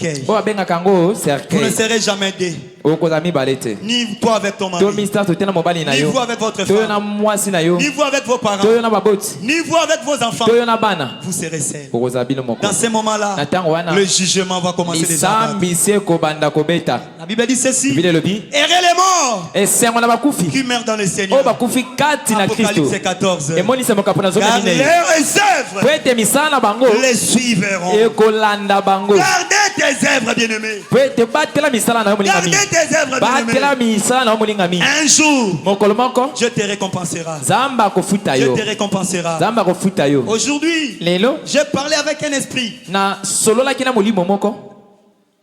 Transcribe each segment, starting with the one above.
cercueil. Vous ne serez jamais deux. Ni toi avec ton mari, ni vous avec votre femme, ni vous avec vos parents, ni vous avec vos enfants. Vous serez seuls. Dans ce moment-là, le jugement va commencer déjà. La Bible dit ceci: errez les morts qui meurent dans le Seigneur. Apocalypse 14. Car leurs œuvres les suivront. Gardez tes œuvres, bien-aimés. Gardez tes œuvres, bien-aimés. Un jour, je te récompenserai. Je te récompenserai. Aujourd'hui, j'ai parlé avec un esprit.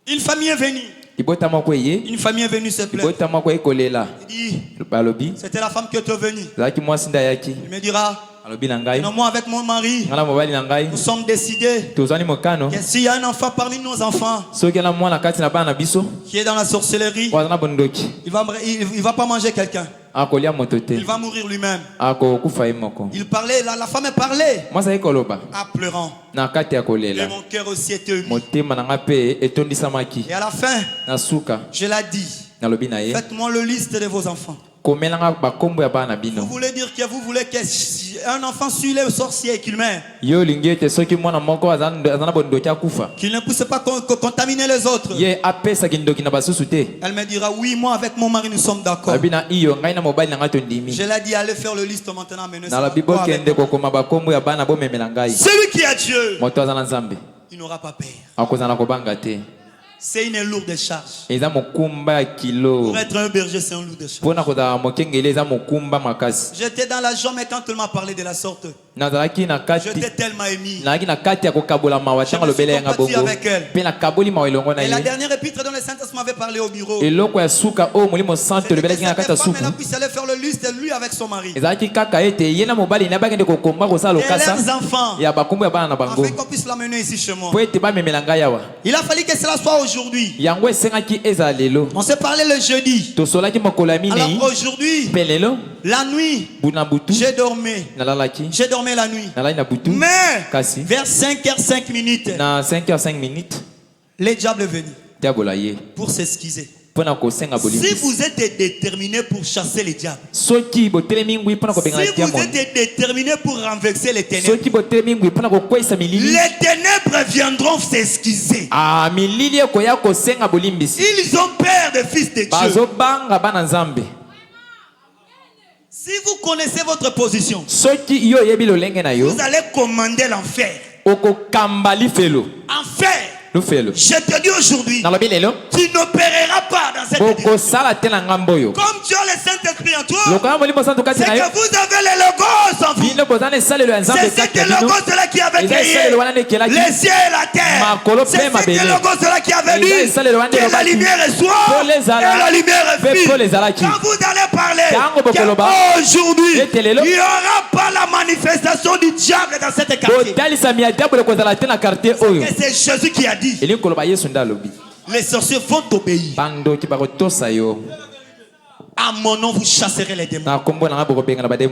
Une famille est venue. Une famille est venue se plaindre. Il dit, c'était la femme qui était venue. Il me dira, non, moi avec mon mari, nous sommes décidés que s'il y a un enfant parmi nos enfants qui est dans la sorcellerie, il va pas manger quelqu'un. Il va mourir lui-même. Il parlait, la femme est parlé en pleurant. Et mon cœur aussi était ému. Et à la fin, je l'ai dit, faites-moi le liste de vos enfants. Vous voulez dire que vous voulez qu'un enfant suit les sorciers et qu'il meurt, qu'il ne puisse pas contaminer les autres. Elle me dira, oui, moi avec mon mari nous sommes d'accord. Je l'ai dit, allez faire le liste maintenant. Celui qui a Dieu, il n'aura pas peur. C'est une lourde charge. Pour être un berger, c'est une lourde charge. J'étais dans la joie, mais quand il m'a parlé de la sorte, j'étais tellement ému. Je me suis compati avec elle. Et la dernière épître dont le Saint-Esprit m'avait parlé au bureau, cette femme, elle a pu aller faire le liste de lui avec son mari. Et leurs enfants, afin qu'on puisse l'amener ici chez moi. Il a fallu que cela soit aujourd'hui. On s'est parlé le jeudi. Alors aujourd'hui, la nuit, j'ai dormi. J'ai dormi la nuit. Mais vers 5h05, le diable est venu pour s'excuser. Si vous êtes déterminé pour chasser les diables, si vous êtes déterminé pour renverser les ténèbres, les ténèbres viendront s'excuser. Ils ont peur des fils de Dieu. Si vous connaissez votre position, vous allez commander l'enfer. Enfer. Je te dis aujourd'hui, tu n'opéreras pas dans cette direction. Comme tu as le Saint-Esprit en toi, c'est que vous avez les logos en vous. C'est ce logos cela qui avait créé les cieux et la terre. C'est ce logos cela qui avait dit que la lumière est soir et la lumière est fille. Quand vous allez parler qu'aujourd'hui, il n'y aura pas la manifestation du diable dans cette quartier. C'est Jésus qui a dit. Les sorciers vont obéir. À mon nom, vous chasserez les démons.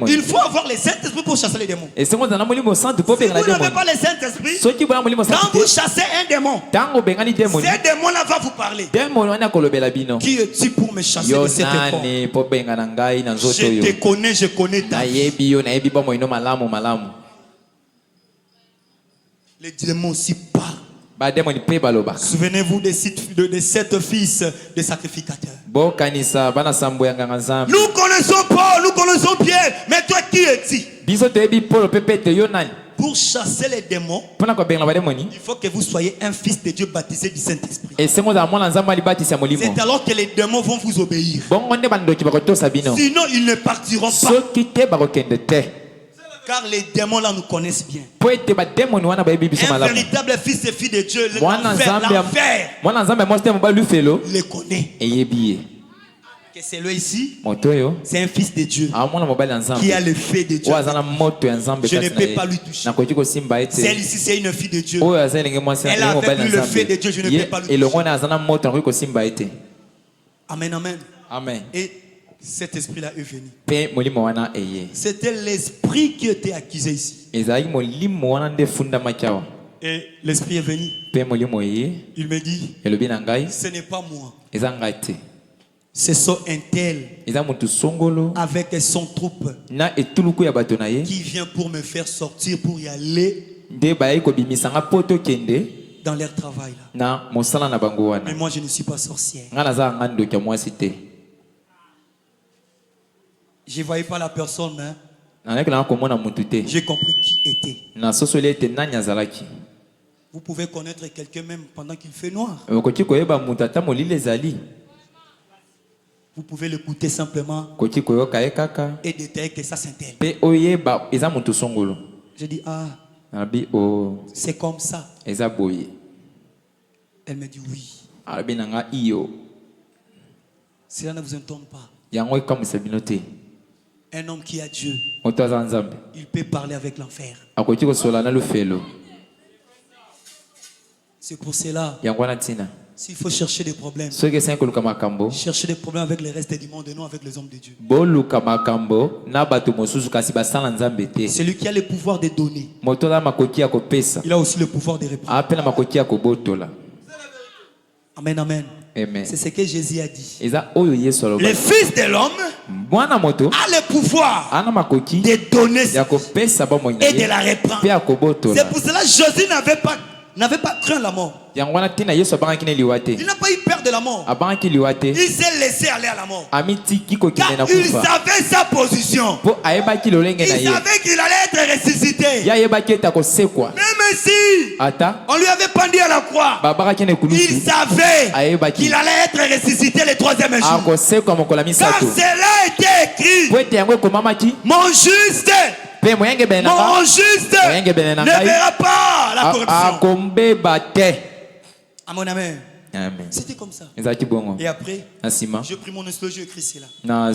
Il faut avoir le Saint-Esprit pour chasser les démons. Si vous n'avez pas le Saint-Esprit, quand vous chassez un démon, ce démon-là va vous parler. Qui es-tu pour me chasser de cette époque? Je te connais, je connais ta vie. Les démons aussi parlent. Souvenez-vous de 7 fils de sacrificateurs. Nous connaissons Paul, nous connaissons Pierre, mais toi qui es-tu? Pour chasser les démons, il faut que vous soyez un fils de Dieu baptisé du Saint-Esprit. C'est alors que les démons vont vous obéir. Sinon, ils ne partiront pas. Car les démons là nous connaissent bien. Un véritable fils et fille de Dieu, l'enfer les connaît. Que c'est lui ici, c'est un fils de Dieu qui a le feu de Dieu. Je ne peux pas lui toucher. Celle-ci, c'est une fille de Dieu. Elle a avec lui le feu de Dieu, je ne peux pas lui toucher. Amen, amen. Amen. Et cet esprit-là est venu. C'était l'esprit qui était accusé ici. Et l'esprit est venu. Il me dit, ce n'est pas moi. C'est son intel avec son troupe qui vient pour me faire sortir pour y aller dans leur travail là. Mais moi je ne suis pas sorcière. Je ne voyais pas la personne, hein. J'ai compris qui était. Vous pouvez connaître quelqu'un même pendant qu'il fait noir. Vous pouvez l'écouter simplement et détailler que ça c'est elle. Je dis c'est comme ça. Elle me dit oui. Cela ne vous étonne pas. Un homme qui a Dieu, il peut parler avec l'enfer. C'est pour cela, s'il faut chercher des problèmes, chercher des problèmes avec les restes du monde et non avec les hommes de Dieu. Celui qui a le pouvoir de donner, il a aussi le pouvoir de reprendre. Amen, amen. C'est ce que Jésus a dit. Le Fils de l'homme a le pouvoir de donner et de la reprendre. C'est pour cela que Jésus n'avait pas craint la mort. Il n'a pas eu peur de la mort. Il s'est laissé aller à la mort. Car il savait sa position. Il savait qu'il allait être ressuscité. Même si on lui avait pendu à la croix, il savait qu'il allait être ressuscité le troisième jour. Car cela était écrit. Mon juste ne verra pas la corruption. Amen. C'était comme ça. Et après, j'ai pris mon instologie, j'ai écrit cela. À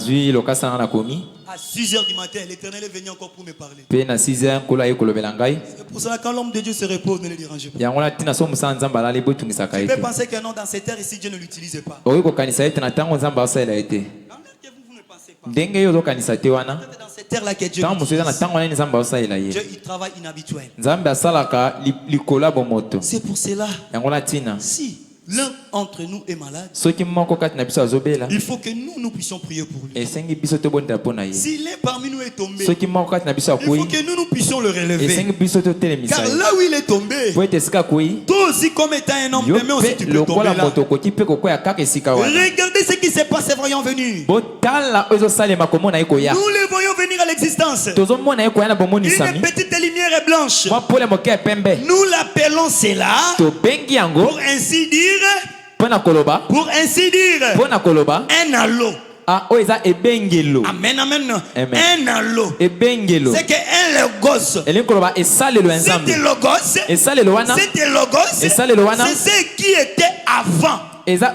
6h du matin, l'Éternel est venu encore pour me parler. C'est pour ça que quand l'homme de Dieu se repose, ne le dérangez pas. Tu peux penser qu'un homme dans cette terre ici, Dieu ne l'utilise pas. Vous ne pensez pas. Dans cette terre-là que Dieu il travaille inhabituel. C'est pour cela, si l'un entre nous est malade, il faut que nous puissions prier pour lui. Si l'un parmi nous est tombé, il faut que nous puissions le relever. Car là où il est tombé, toi aussi comme étant un homme aimé aussi tu peux tomber là. Regardez ce qui s'est passé, voyons venir. Nous les voyons venir à l'existence. Une petite lumière blanche. Nous l'appelons cela, pour ainsi dire, un halo. Amen, amen. Un halo. C'est qu'un logos. C'était logos. C'est ce qui était avant. Avant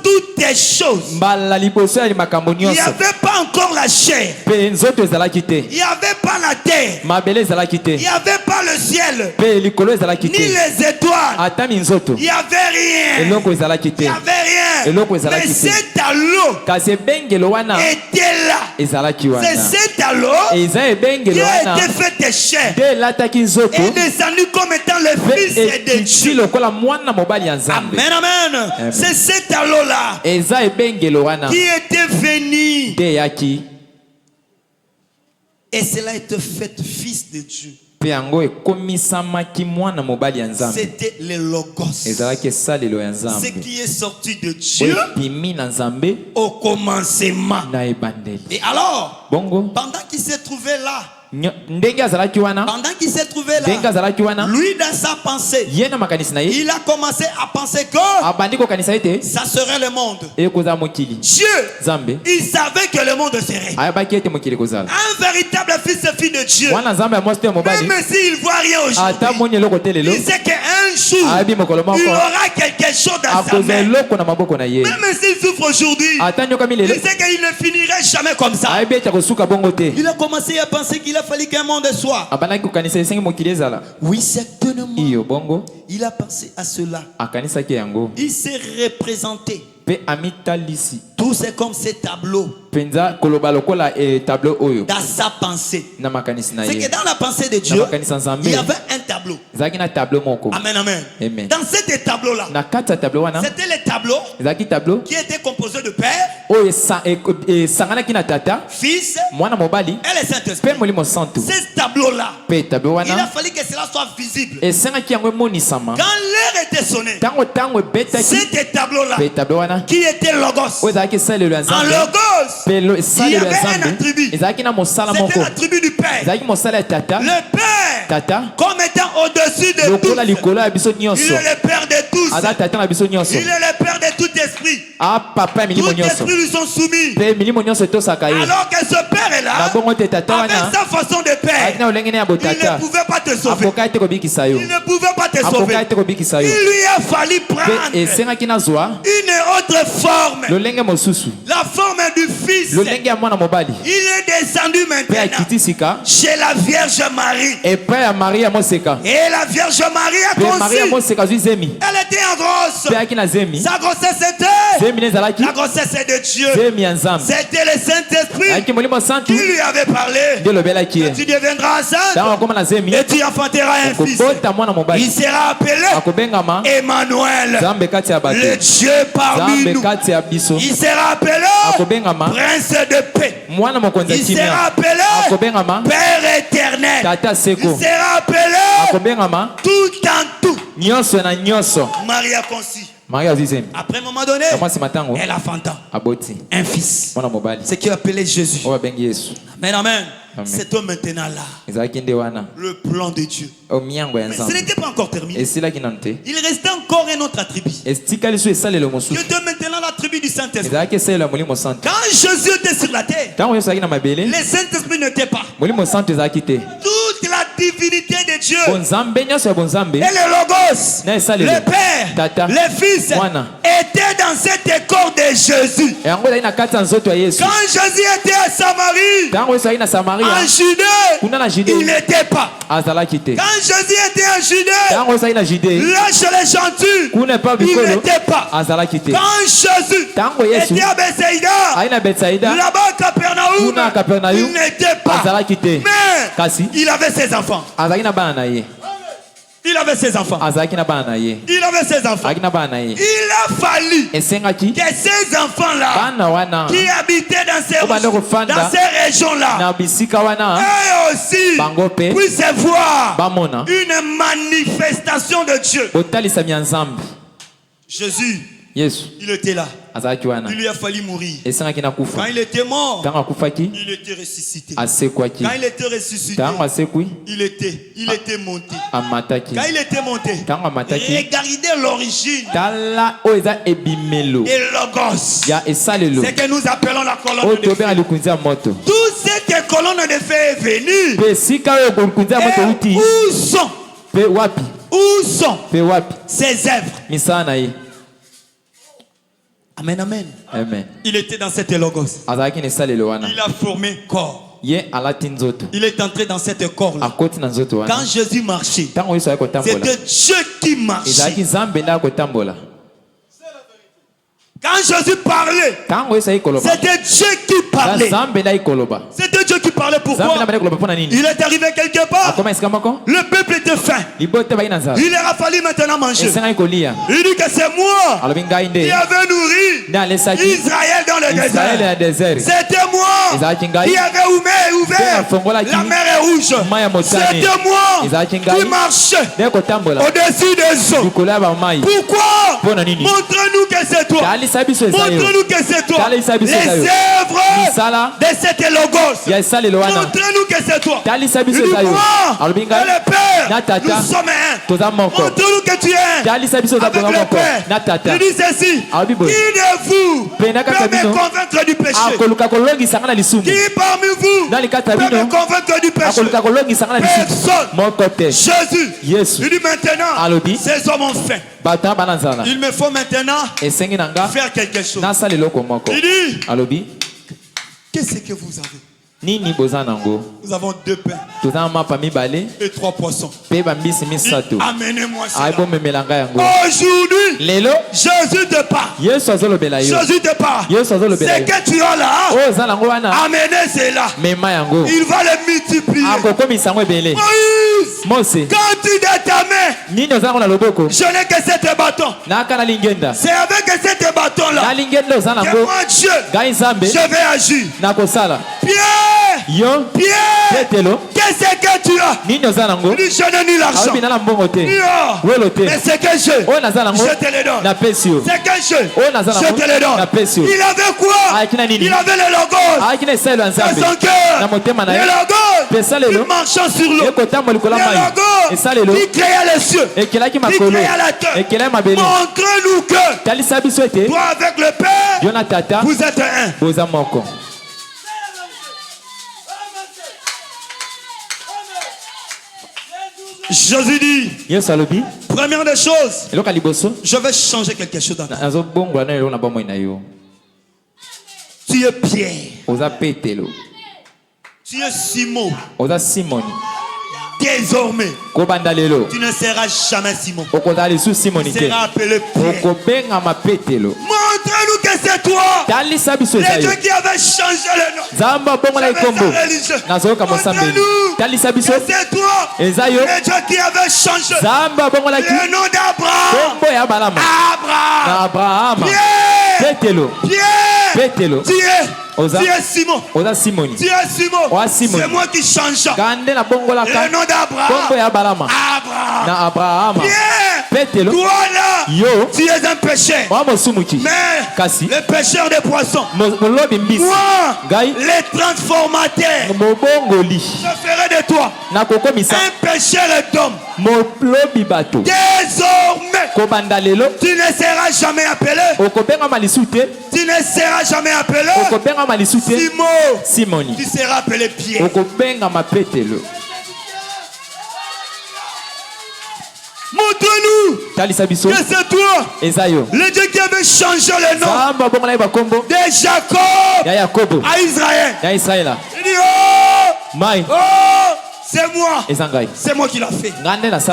toutes les choses, il n'y avait pas encore la chair, il n'y avait pas la terre, il n'y avait pas le ciel, ni les étoiles, il n'y avait rien. Mais cet halo était là. C'est cet halo qui a été fait de chair et descendu comme étant le Fils de Dieu. Amen, amen. C'est cet halo-là qui était venu. Et cela était fait Fils de Dieu. C'était le logos. Ce qui est sorti de Dieu au commencement. Et alors, pendant qu'il s'est trouvé là, pendant qu'il s'est trouvé là, lui dans sa pensée, il a commencé à penser que ça serait le monde. Dieu, il savait que le monde serait un véritable fils et fille de Dieu. Même s'il ne voit rien aujourd'hui, il sait qu'un jour il aura quelque chose dans sa main. Même s'il souffre aujourd'hui, il sait qu'il ne finirait jamais comme ça. Il a commencé à penser qu'il a fallu qu'un monde soit. Oui, certainement. Il a pensé à cela. Il s'est représenté Tout c'est comme ces tableaux. Dans sa pensée. C'est que dans la pensée de Dieu, il y avait un tableau. Amen, amen. Dans ces tableaux-là, c'était les tableaux qui étaient composés de Père, Fils et le Saint-Esprit. Ces tableaux-là, il a fallu que cela soit visible. Quand l'heure était sonnée, ces tableaux-là, qui étaient Logos, en Logos, il y avait un attribut. C'était l'attribut du Père. Le Père, comme étant au-dessus de tout, il est le Père de tous. Il est le Père de tout esprit. Tout esprit lui sont soumis. Alors que ce Père est là, avec sa façon de Père, il ne pouvait pas te sauver. Il ne pouvait pas te sauver. Il lui a fallu prendre une autre forme. La forme du Fils. Il est descendu maintenant chez la Vierge Marie. Et la Vierge Marie a conçu. Elle était en grosse. Sa grossesse était la grossesse de Dieu. C'était le Saint-Esprit qui lui avait parlé. Que tu deviendras enceinte et tu enfanteras un fils. Il sera appelé Emmanuel, le Dieu parmi nous. Il sera appelé Prince de paix. Il sera appelé Père éternel. Il sera appelé tout en tout. Marie a conçu. Après un moment donné, elle a enfanta un fils. Ce qui est appelé Jésus. Amen, amen. C'est toi maintenant là. Le plan de Dieu. Mais ce n'était pas encore terminé. Il restait encore un autre attribut. Que Dieu maintenant l'attribut du Saint-Esprit. Quand Jésus était sur la terre, le Saint-Esprit n'était pas. Toute la divinité de Dieu et le Logos, le Père, le Fils étaient dans cet corps de Jésus. Quand Jésus était à Samarie, en Judée, il n'était pas. Quand Jésus était en Judée, là chez les gentils, il n'était pas. Quand Jésus était à Bethsaïda, là-bas à Capernaum, il n'était pas. Mais il avait ses enfants. Il avait ses enfants. Il avait ses enfants. Il a fallu que ces enfants-là qui habitaient dans ces régions-là, eux aussi puissent voir une manifestation de Dieu. Jésus, il était là. Il lui a fallu mourir. Quand il était mort, il était ressuscité. Quand il était ressuscité, il était monté. Quand il était monté, regardez l'origine et Logos. C'est que nous appelons la colonne de feu. Toute cette colonne de feu est venue. Et où sont ses œuvres? Amen, amen. Il était dans cette Logos. Il a formé corps. Il est entré dans cette corps-là. Quand Jésus marchait, c'était Dieu qui marchait. Quand Jésus parlait, c'était Dieu qui parlait. C'était Dieu qui parlait. Pourquoi? Il est arrivé quelque part. Le peuple était faim. Il leur a fallu maintenant manger. Il dit que c'est moi qui avais nourri Israël dans le désert. C'était moi qui avais ouvert la mer rouge. C'était moi qui marchais au-dessus des eaux. Pourquoi? Montre-nous que c'est toi. Montre-nous que c'est toi. Les œuvres de cette Logos. Montre-nous que c'est toi. Il dit moi et le Père, nous sommes un. Montre-nous que tu es un avec le Père. Il dit ceci. Qui de vous peut me convaincre du péché? Qui parmi vous peut me convaincre du péché? Personne. Jésus. Il dit maintenant, ces hommes ont faim. Il me faut maintenant faire quelque chose. Il dit, qu'est-ce que vous avez? Nous avons 2 pains et 3 poissons. Amenez-moi ça. Aujourd'hui, Jésus te parle. Jésus te parle. C'est que tu as là. Amenez cela. Il va le multiplier. Moïse, quand tu donnes ta main, je n'ai que 7 bâtons. C'est avec 7 bâtons-là que moi, Dieu, je vais agir. Pierre, qu'est-ce que tu as? Ni je n'ai ni l'argent, ni or. Mais c'est que je te le donne. C'est que je te le donne. Il avait quoi? Il avait le logos dans son cœur. Le logos qui marchait sur l'eau. Le logos qui créait les cieux. Qui créait la terre. Montre-nous que toi avec le Père, vous êtes un. Jésus dit, première des choses, je vais changer quelque chose dans ta vie. Tu es Pierre. Tu es Simon. Désormais, tu ne seras jamais Simon. Tu seras appelé Pierre. Montre-nous que c'est toi. Le Dieu qui avait changé le nom. Montre-nous que c'est toi. Le Dieu qui avait changé le nom d'Abraham. Abraham. Pierre. Tu es Simon. Tu es Simon. C'est moi qui change le nom d'Abraham. Abraham. Pierre. Toi là, tu es un pécheur. Mais le pécheur des poissons, moi, les transformateurs, je ferai de toi un pécheur d'hommes. Désormais, tu ne seras jamais appelé. Tu ne seras jamais appelé Simon. Tu seras appelé Pierre. Montre-nous que c'est toi, le Dieu qui avait changé le nom de Jacob à Israël. Il dit, c'est moi qui l'a fait.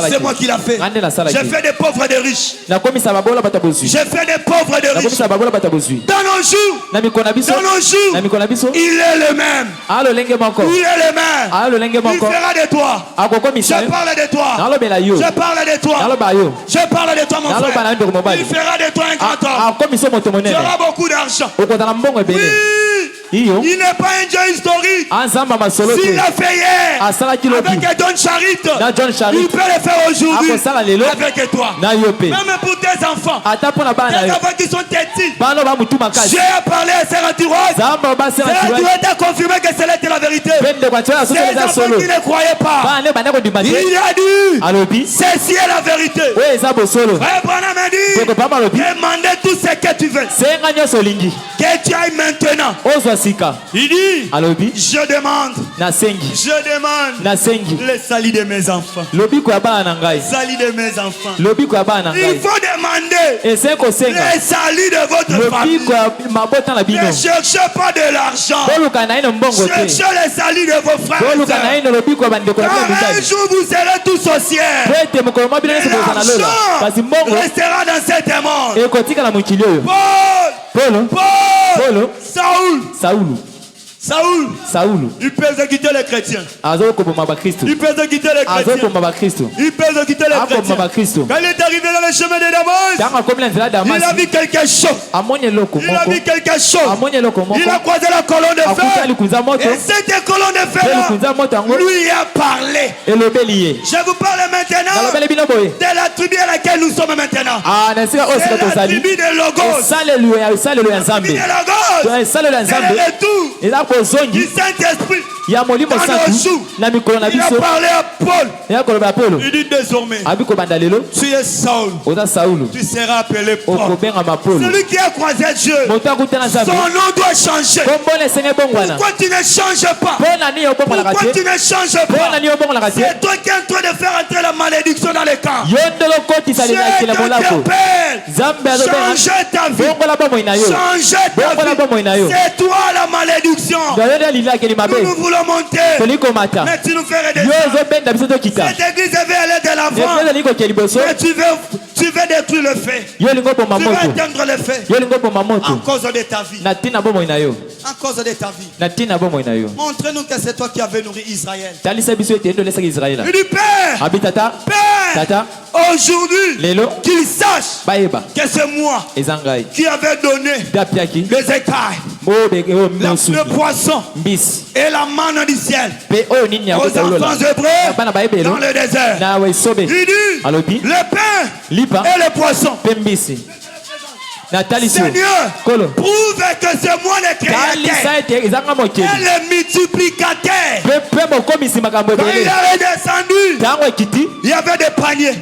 C'est moi qui l'a fait. J'ai fait des pauvres et des riches. J'ai fait des pauvres et des riches. Dans nos jours, il est le même. Il est le même. Il fera de toi. Je parle de toi. Je parle de toi. Je parle de toi, mon frère. Il fera de toi un grand homme. Tu auras beaucoup d'argent. Oui. Il n'est pas un Dieu historique. S'il l'a fait hier avec John Charit, il peut le faire aujourd'hui avec toi. Même pour tes enfants, tes enfants qui sont petits. J'ai parlé à Sœur Antiroise. Sœur Antiroise a confirmé que c'était la vérité. Ces enfants qui ne croyaient pas, il a dit, ceci est la vérité. Frère Branham a dit, demandez tout ce que tu veux, que tu ailles maintenant. Il dit, je demande le salut de mes enfants. Le salut de mes enfants. Il faut demander le salut de votre famille. Ne cherchez pas de l'argent. Cherchez le salut de vos frères. Car un jour vous serez tous au ciel. L'argent restera dans cet monde. Paul, Saoul, il peut exécuter les chrétiens. Il peut exécuter les chrétiens. Quand il est arrivé dans le chemin de Damas, il a vu quelque chose. Il a croisé la colonne de fer. Et cette colonne de fer lui a parlé. Je vous parle maintenant de la tribu à laquelle nous sommes maintenant. C'est la tribu de Logos. C'est le retour du Saint-Esprit. Il a parlé à Paul. Il dit désormais, tu es Saul. Tu seras appelé Paul. Celui qui a croisé Dieu, son nom doit changer. Pourquoi tu ne changes pas? Pourquoi tu ne changes pas? C'est toi qui es en train de faire entrer la malédiction dans les camps. Je t'interpelle. changer ta vie. Changer ta vie. C'est toi la malédiction. Nous nous voulons monter. Mais tu nous fais redescendre. Cette église veut aller de l'avant. Mais tu veux détruire le fait. Tu veux éteindre le fait. En cause de ta vie. En cause de ta vie. Montre-nous que c'est toi qui avais nourri Israël. Il dit Père, Père, aujourd'hui, qu'ils sachent que c'est moi qui avais donné les écailles, le poisson et la manne du ciel aux enfants hébreux dans le désert. Il dit le pain et le poisson. Seigneur, prouve que c'est moi le créateur et le multiplicateur. Quand il est descendu, il y avait des paniers.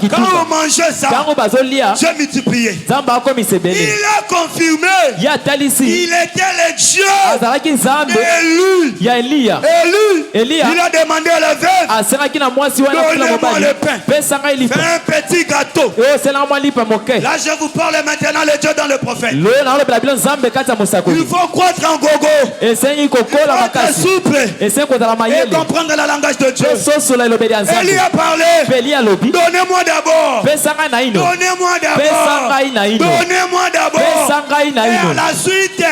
Quand on mangeait ça, je multipliais. Il a confirmé. Il était le Dieu élu. Il a demandé à la veuve, donnez-moi le pain. Fais un petit gâteau. Là, je vous parle maintenant. Le Dieu dans le prophète. Il faut croître en gogo. Il faut être souple et comprendre le langage de Dieu. Élie a parlé. Donnez-moi d'abord. Donnez-moi d'abord. Donnez-moi d'abord. Et à la suite, tu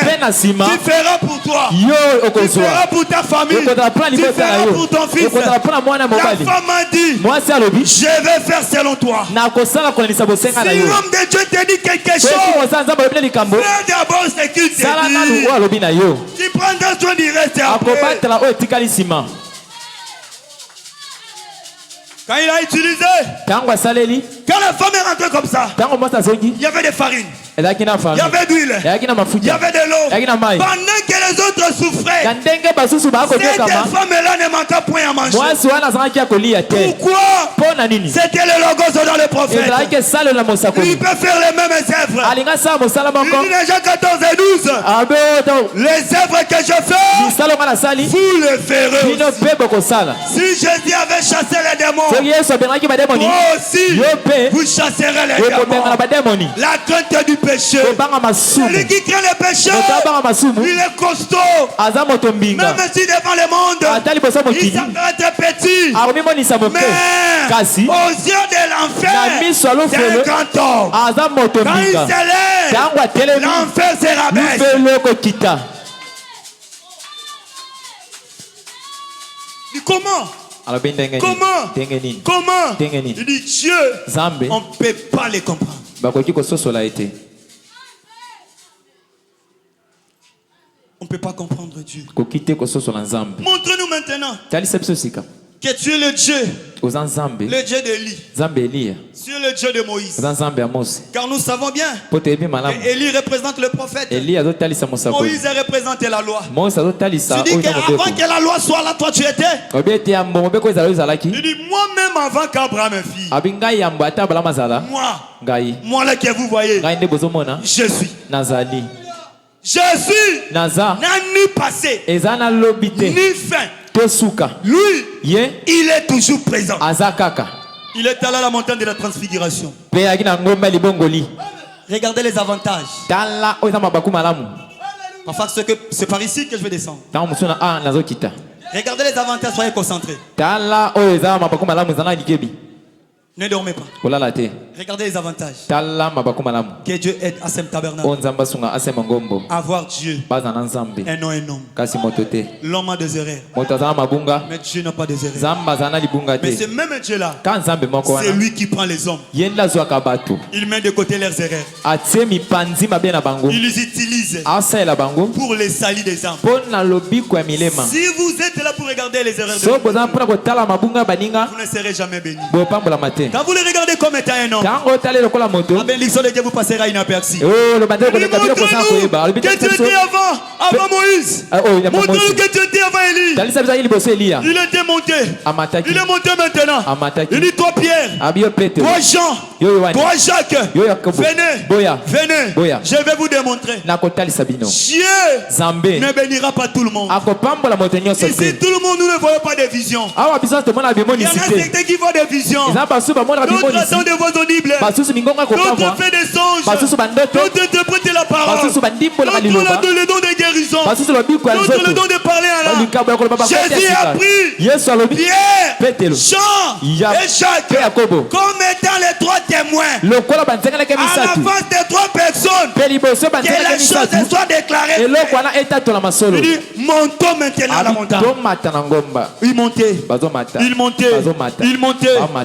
feras pour toi. Tu feras pour ta famille. Tu feras pour ton fils. La femme a dit, je vais faire selon toi. Si l'homme de Dieu te dit quelque chose, fais d'abord ce qu'il te dit. Tu prends soin du reste après. Quand il a utilisé, quand la femme est rentrée comme ça, il y avait des farines, il y avait d'huile, il y avait de l'eau. Pendant que les autres souffraient, cette femme-là ne manquait point à manger. Pourquoi? C'était le logos dans le prophète. Il peut faire les mêmes œuvres. Il dit déjà 14 et 12. Les œuvres que je fais, vous les ferez. Si Jésus avait chassé les démons, toi aussi, vous chasserez les démons. La crainte du péché. Celui qui craint le péché, il est costaud. Même si devant le monde, il s'appelle être petit. Mais aux yeux de l'enfer, c'est un grand homme. Quand il s'élève, l'enfer se rabaisse. Comment? Comment? Il dit Dieu, on ne peut pas les comprendre. On ne peut pas comprendre Dieu. Montre-nous maintenant que tu es le Dieu d'Élie. Tu es le Dieu de Moïse. Car nous savons bien qu'Élie représente le prophète. Moïse représente la loi. Tu dis qu'avant que la loi soit là, toi tu étais. Il dit moi-même avant qu'Abraham fille. Moi là que vous voyez, je suis. Jésus n'a ni passé ni fin. Lui, il est toujours présent. Il est allé à la montagne de la transfiguration. Regardez les avantages. Enfin, c'est par ici que je vais descendre. Regardez les avantages, soyez concentrés. Ne dormez pas. Regardez les avantages. Que Dieu aide à ce tabernacle. Avoir Dieu. Un nom, un homme. L'homme a des erreurs. Mais Dieu n'a pas des erreurs. Mais ce même Dieu-là, c'est lui qui prend les hommes. Il met de côté leurs erreurs. Il les utilise pour les salir des âmes. Si vous êtes là pour regarder les erreurs de Dieu, vous ne serez jamais bénis. Quand vous les regardez comme étant un homme, la bénédiction de Dieu vous passera inaperçue. Montre-nous que tu étais avant Moïse. Montre-nous que tu étais avant Élie. Il était monté. Il est monté maintenant. Il dit toi Pierre, toi Jean, Toi Jacques, venez. Je vais vous démontrer. Dieu ne bénira pas tout le monde. Ici tout le monde, nous ne voyons pas de visions. Il y en a certains qui voient des visions. D'autres attendent de vos audibles. D'autres font des songes. D'autres interprètent la parole. D'autres ont le don de guérison. D'autres le don de parler à l'âme. Jésus a pris Pierre, Jean et Jacques comme étant les trois témoins. À la face des trois personnes, que les choses soient déclarées. Il dit, montons maintenant à la montagne. Il montait.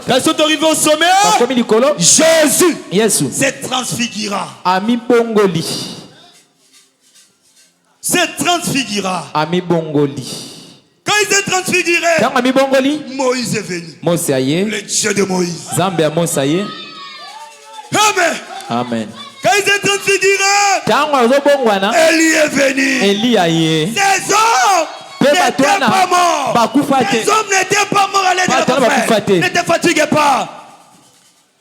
Quand ils sont arrivés au sommet, Jésus s'est transfigura. Quand il s'est transfiguré, Moïse est venu. Le Dieu de Moïse. Amen. Quand il s'est transfiguré, Élie est venu. Ces hommes n'étaient pas morts. Ces hommes n'étaient pas morts. Allez dire le prophète. Ne te fatiguez pas.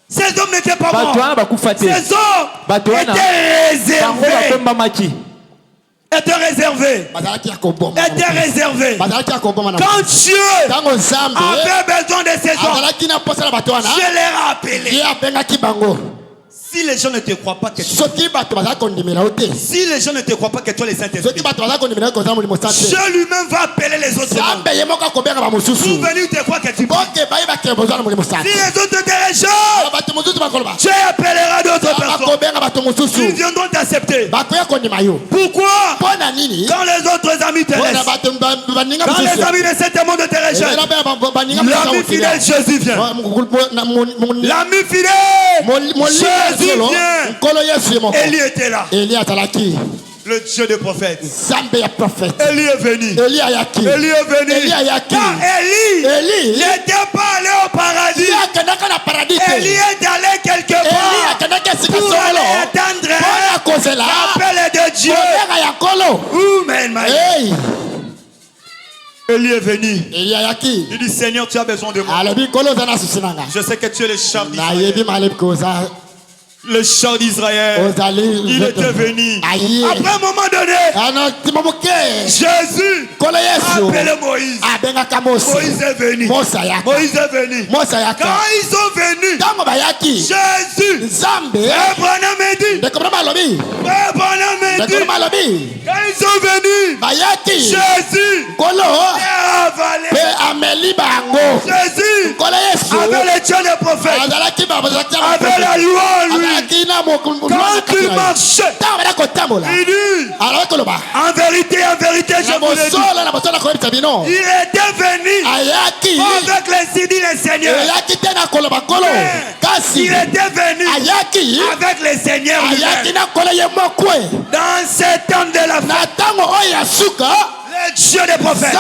Ces hommes n'étaient pas morts. Ces hommes étaient réservés. Quand Dieu avait besoin de ces hommes, je les ai appelés. Si les gens ne te croient pas que tu es les Saint-Esprit, Dieu lui-même va appeler les autres hommes pour venir te croire que tu peux. Si les autres te rejettent, Dieu appellera d'autres personnes. Ils viendront t'accepter. Pourquoi? Quand les autres amis te restent, quand les amis de cet monde te rejettent, l'ami fidèle Jésus vient. L'ami fidèle Jésus. Élie était là. Le Dieu des prophètes. Élie est venu. Car Élie n'était pas allé au paradis. Élie est allé quelque part pour aller attendre l'appel de Dieu. Élie est venu. Il dit, Seigneur, tu as besoin de moi. Je sais que tu es le char d'Israël. Le char d'Israël, il était venu. Après un moment donné, Jésus a appelé Moïse. Moïse est venu. Quand ils sont venus, Jésus, Abraham m'a dit, quand ils sont venus, Jésus a avalé. Jésus avait le Dieu des prophètes, avait la loi en lui. Quand il marchait, il dit, en vérité, je vous le dis, il était venu avec les sidis les seigneurs. Il était venu avec les seigneurs dans ces temps de la fête. Le Dieu des prophètes est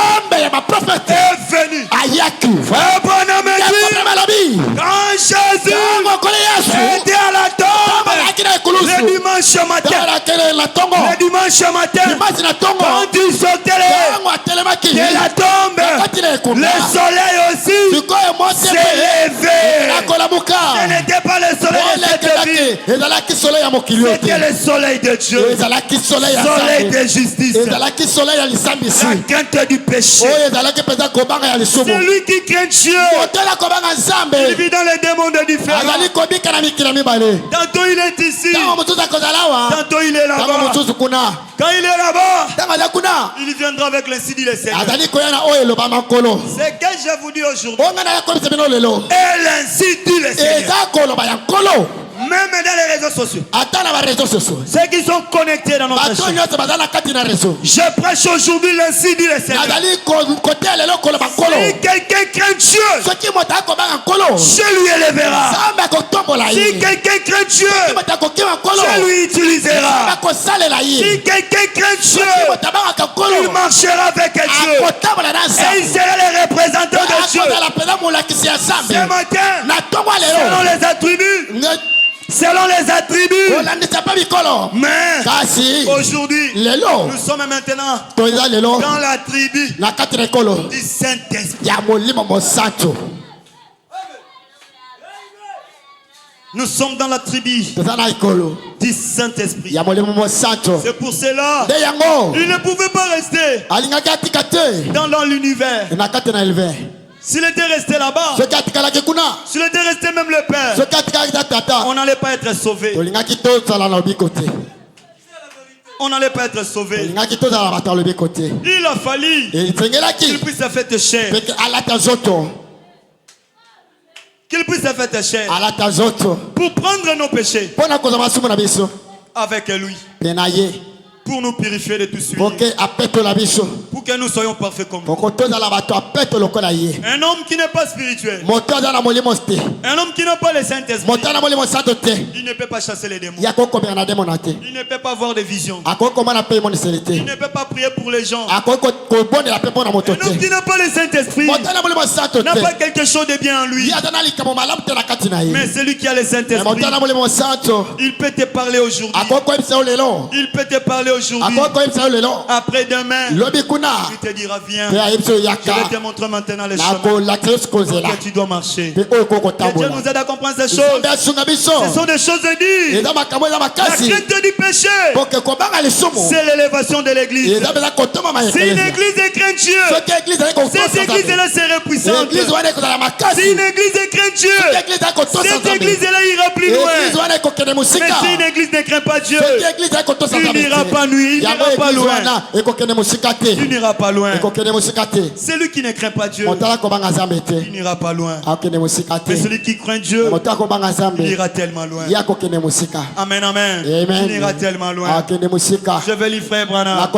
venu. Quand Jésus était à la tombe le dimanche matin, quand il sortait de la tombe, le soleil aussi s'est levé. Ce n'était pas le soleil de cette vie, c'était le soleil de Dieu, soleil de justice, la crainte du péché. Celui qui craint Dieu, il vit dans les démons de différents. Tantôt il est ici, tantôt il est là-bas. Quand il est là-bas, il viendra avec l'incendie des Seigneurs. C'est que je vous dis aujourd'hui. Et l'ainsi dit les Seigneurs. Même dans les réseaux sociaux. Ceux qui sont connectés dans notre chaîne. Je prêche aujourd'hui l'ainsi dit les Seigneurs. Si quelqu'un craint Dieu, Dieu lui élèvera. Si quelqu'un craint Dieu, Dieu lui utilisera. Si quelqu'un craint Dieu, il marchera avec Dieu. Et il sera le représentant de Dieu. Ce matin, selon les attributs, mais aujourd'hui, nous sommes maintenant dans la tribu du Saint-Esprit. Nous sommes dans la tribu du Saint-Esprit. C'est pour cela il ne pouvait pas rester dans l'univers. S'il était resté là-bas, s'il était resté même le Père, on n'allait pas être sauvé. On n'allait pas être sauvé. Il a fallu qu'il puisse se faire chair. Qu'il puisse se faire chair pour prendre nos péchés avec lui, pour nous purifier de tout suite, pour que nous soyons parfaits comme lui. Un homme qui n'est pas spirituel, un homme qui n'a pas le Saint-Esprit, il ne peut pas chasser les démons, il ne peut pas avoir des visions, il ne peut pas prier pour les gens. Un homme qui n'a pas le Saint-Esprit n'a pas quelque chose de bien en lui. Mais celui qui a le Saint-Esprit, il peut te parler aujourd'hui, il peut te parler aujourd'hui, après-demain, il te dira viens, je vais te montrer maintenant les chemins que tu dois marcher. Que Dieu nous aide à comprendre ces choses. Ce sont des choses de dire. La crainte du péché, c'est l'élévation de l'église. Si une église craint Dieu, cette église serait puissante. Si une église craint Dieu, cette église ira plus loin. Mais si une église ne craint pas Dieu, il n'ira pas nuit, il n'ira pas loin. Il n'ira pas loin. Celui qui ne craint pas Dieu, il n'ira pas loin. Mais celui qui craint Dieu, il ira tellement loin. Amen, amen. Il ira tellement loin. Je vais lui frère Branham.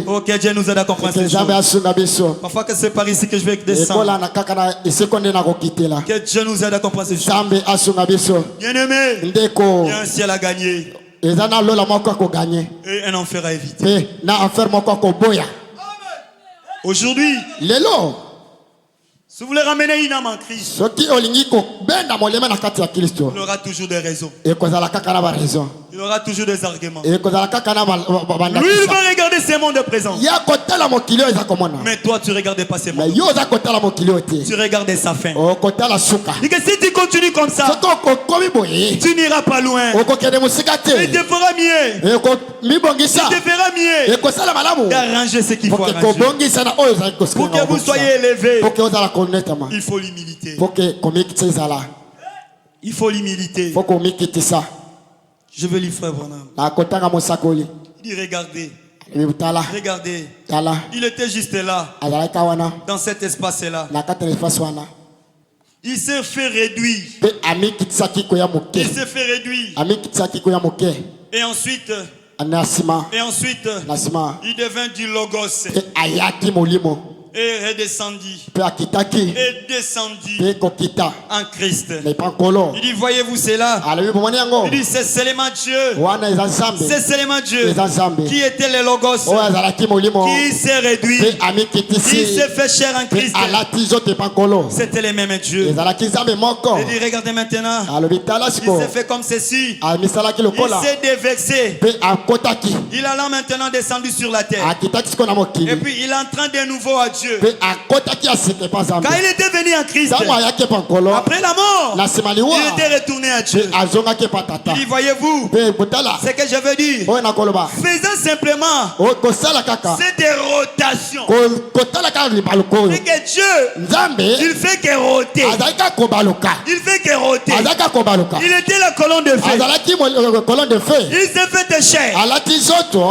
Oh, que Dieu nous aide à comprendre ces choses. Parfois que c'est par ici que je vais descendre. Que Dieu nous aide à comprendre ces choses. Bien-aimé, il y a un ciel à gagner et un enfer à éviter. Aujourd'hui, si vous voulez ramener une âme en Christ, il aura toujours des raisons. Il aura toujours des arguments. Lui, il va regarder ses mondes de présent. Mais toi, tu ne regardes pas ses mondes. Tu regardes sa fin. Et que si tu continues comme ça, tu n'iras pas loin. Il te fera mieux. Il te fera mieux d'arranger ce qu'il faut arranger. Pour que vous soyez élevés, il faut l'humilité. Il faut l'humilité. Je veux lui frère Branham. Il dit regardez. Regardez. Il était juste là. Dans cet espace-là. Il s'est fait réduire. Il s'est fait réduire. Et ensuite, il devint du logos. Et redescendit. Et descendit en Christ. Il dit, voyez-vous cela? Il dit, c'est seulement Dieu. C'est seulement Dieu qui était le Logos, qui s'est réduit, qui s'est fait chair en Christ. C'était le même Dieu. Il dit, regardez maintenant. Il s'est fait comme ceci. Il s'est dévexé. Il a maintenant descendu sur la terre. Et puis il est en train de nouveau à Dieu. Quand il était venu en Christ, après la mort, il était retourné à Dieu. Il dit, voyez-vous, ce que je veux dire, faisant simplement cette rotation, et que Dieu, il fait que roter. Il fait que roter. Il était la colonne de feu. Il s'est fait chair.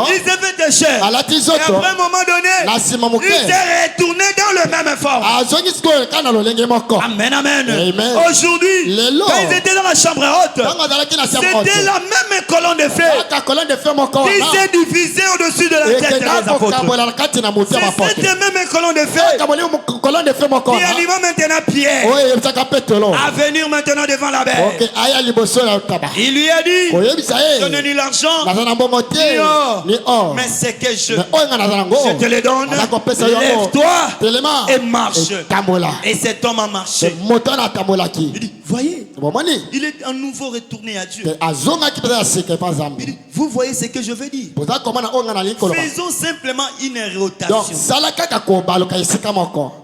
Il s'est fait chair. Et après un moment donné, il s'est retourné dans le même forme. Amen, amen. Aujourd'hui, quand ils étaient dans la chambre haute, c'était la même colonne de feu qui s'est divisée au-dessus de la tête des apôtres. C'est cette même colonne de feu qui anima maintenant Pierre à venir maintenant devant la mer. Il lui a dit, donne ni l'argent ni or, mais c'est que je te le donne. Lève-toi et marche. Et cet homme a marché. Il dit, Voyez, il est à nouveau retourné à Dieu. Il dit, vous voyez ce que je veux dire. Faisons simplement une rotation.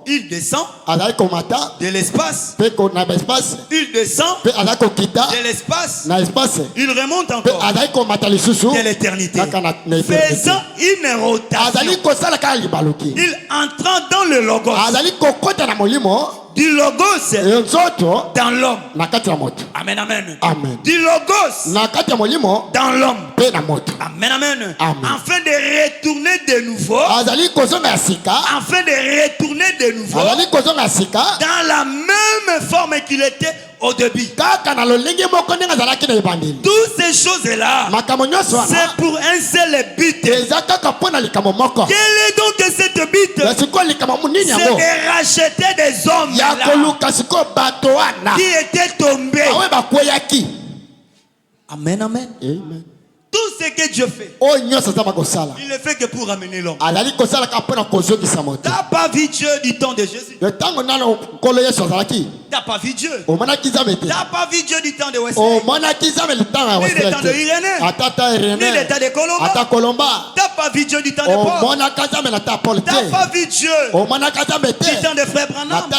Il descend de l'espace. Il descend de l'espace. Il remonte encore de l'éternité. Faisant une rotation. Il entrant dans le logos. Du logos dans l'homme. Amen, amen. Du logos dans l'homme. Amen, amen. Afin de retourner de nouveau. Afin de retourner de nouveau dans la même forme qu'il était au début. Toutes ces choses-là, c'est pour un seul but. Quel est donc cet but? C'est de racheter des hommes là, qui étaient tombés. Amen, amen. Tout ce que Dieu fait, il ne le fait que pour ramener l'homme. Tu n'as pas vu Dieu du temps de Jésus. Tu n'as pas vu Dieu. Tu n'as pas vu Dieu du temps de Wesley. Ni du temps de Irénée. Ni du temps de Colomba. Tu n'as pas vu Dieu du temps de Paul. Tu n'as pas vu Dieu du temps de Frère Branham. Tu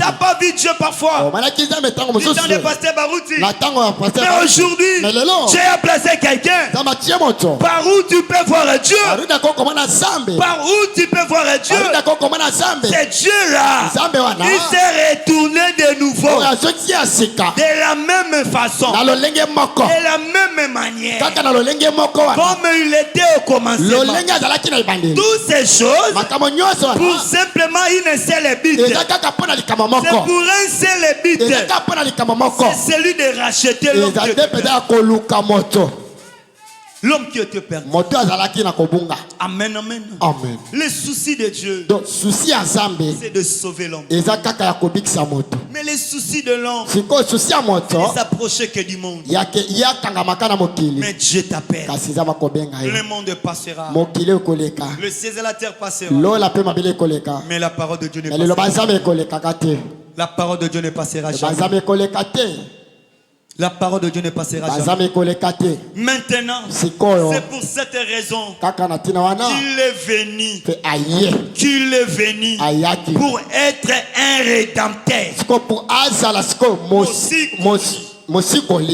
n'as pas vu Dieu parfois du temps de Pasteur Barouti. Mais aujourd'hui, Dieu a placé quelqu'un par où tu peux voir Dieu. Par où tu peux voir Dieu. C'est Dieu là. Il s'est retourné de nouveau de la même façon, de la même manière, comme il était au commencement. Toutes ces choses pour simplement une seule but. C'est pour un seul but. C'est celui de racheter l'homme. L'homme qui était perdu. Amen, amen. Amen. Le souci de Dieu, c'est de sauver l'homme. Mais le souci de l'homme, c'est de s'approcher que du monde. Mais Dieu t'appelle. Le monde passera. Le ciel et la terre passera. Mais la parole de Dieu ne passera. La parole de Dieu ne passera jamais. La parole de Dieu ne passera jamais. Maintenant, c'est pour cette raison qu'il est venu pour être un rédempteur.